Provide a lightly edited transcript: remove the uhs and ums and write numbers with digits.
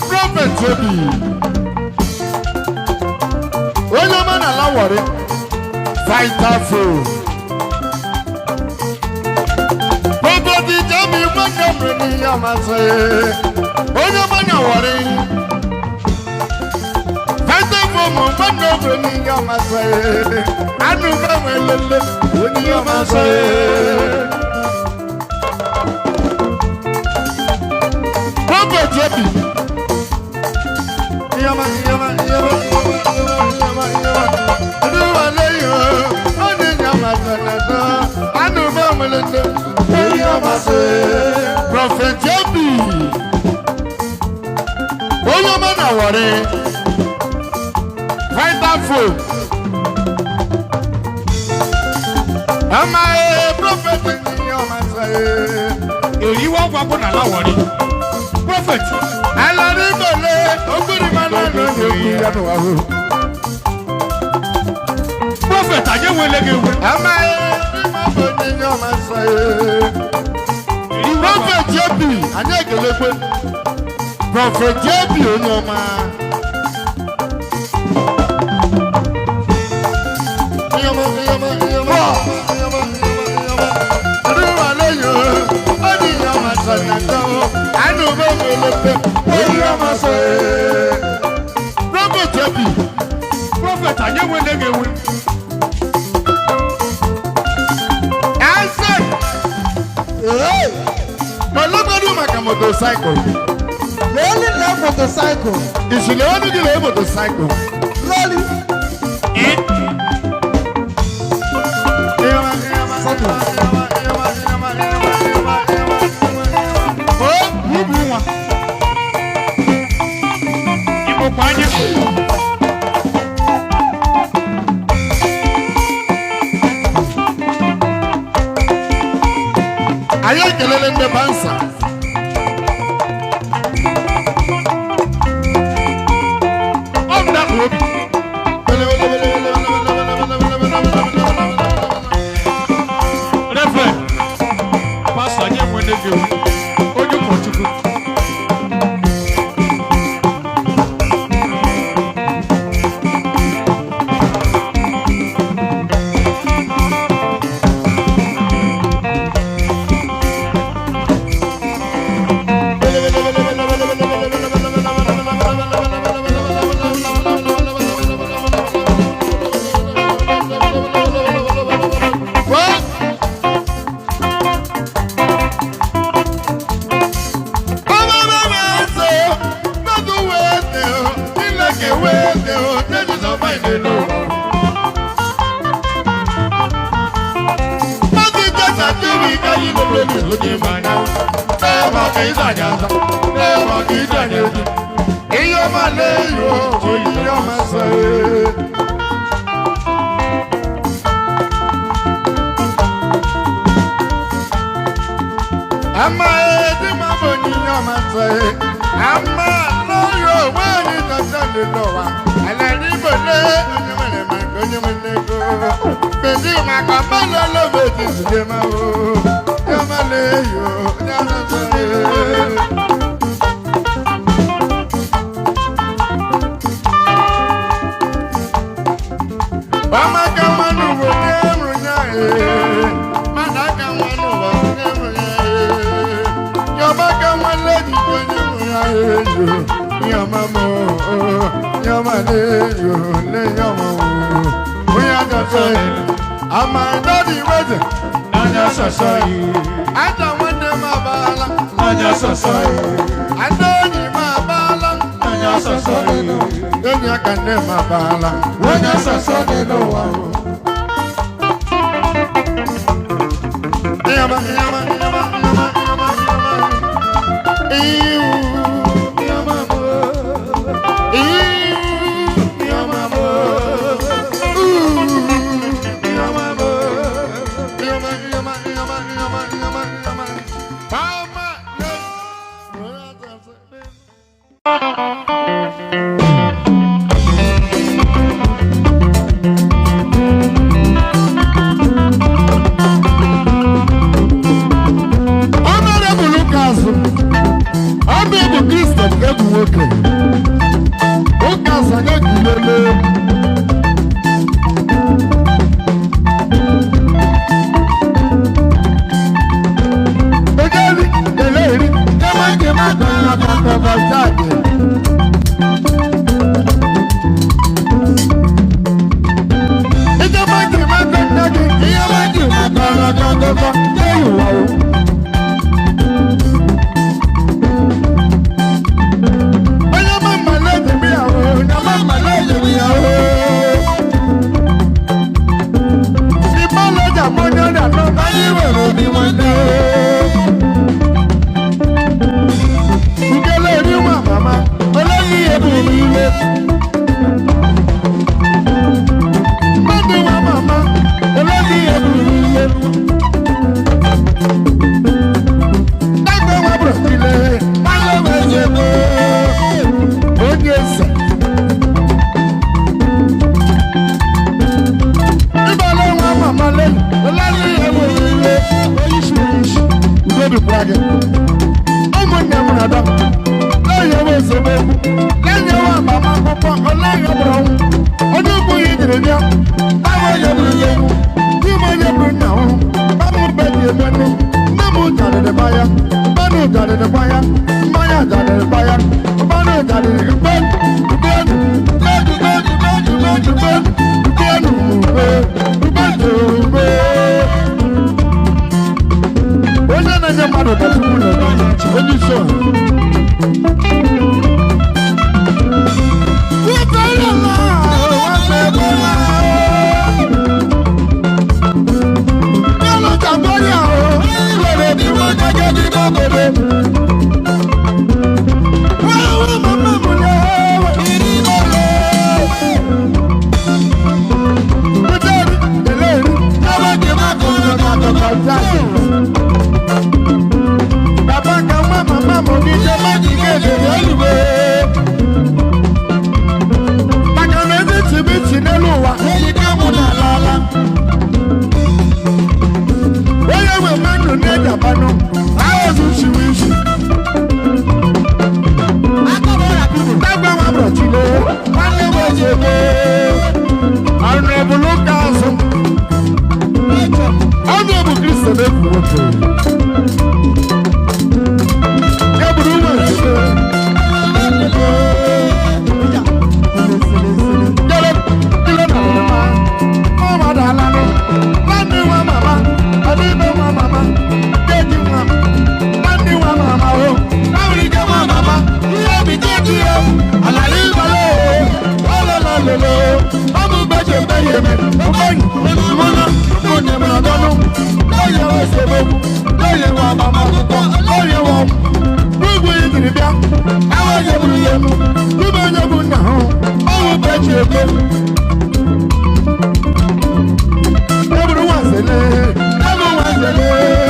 Prophet Toby. Onye man ala worry. Fighter fool. Prophet Toby man no bring yama say. Onye man worry. Fighter fool man no bring yama say. Anu ba welele. Onye yama say. Jebi Iheoma Adighi Onye Oso anu ba melende Iheoma Prophet Jebi Onye man awore Fighter fool Ama prophet Iheoma Eriwa gwagwo na lawori Prophet, alari bole, oguri mana no yokuya no aho. Prophet, aje welege we. Ama e, ma boni no ma saye. Prophet Jebi, anye gelegwe. Prophet Jebi onyoma. Iheoma. Aduwa leyo, odi Iheoma sanado. Anu ba melete, Iheoma Prophet Jebi, Prophet anye welege we. Answer. Hey, malogadu maka motorcycle. Loli love motorcycle. Isile onu di le motorcycle. Loli. Iheoma. Aye kelele nde bansa. Onda obi. Reverend Pastor anye mwende ge oju kochuku. Iheoma leyo, Iheoma say. Ama edi ma boni Iheoma say. Ama leyo, when it does not know. And I bole, onye mene go. Bedi ma kamala love it is Iheoma. Iheoma leyo, Iheoma say. Mama kamanu wonyemru nyae, mana kamanu wonyemru nyae. Yoma kamale wonyemru nyae, yoma mo, yoma le yo le yoma mo. Oya jaso, ama ndadi weze, nanya sasai. Ata wende mabala, nanya sasai. Andoni mabala, nanya sasai. Enya kane mabala, wanya sasane no wa. Iheoma. Honorable Lucas, Honorable Christian Ebuwoke, Lucas Agagulele. Everyone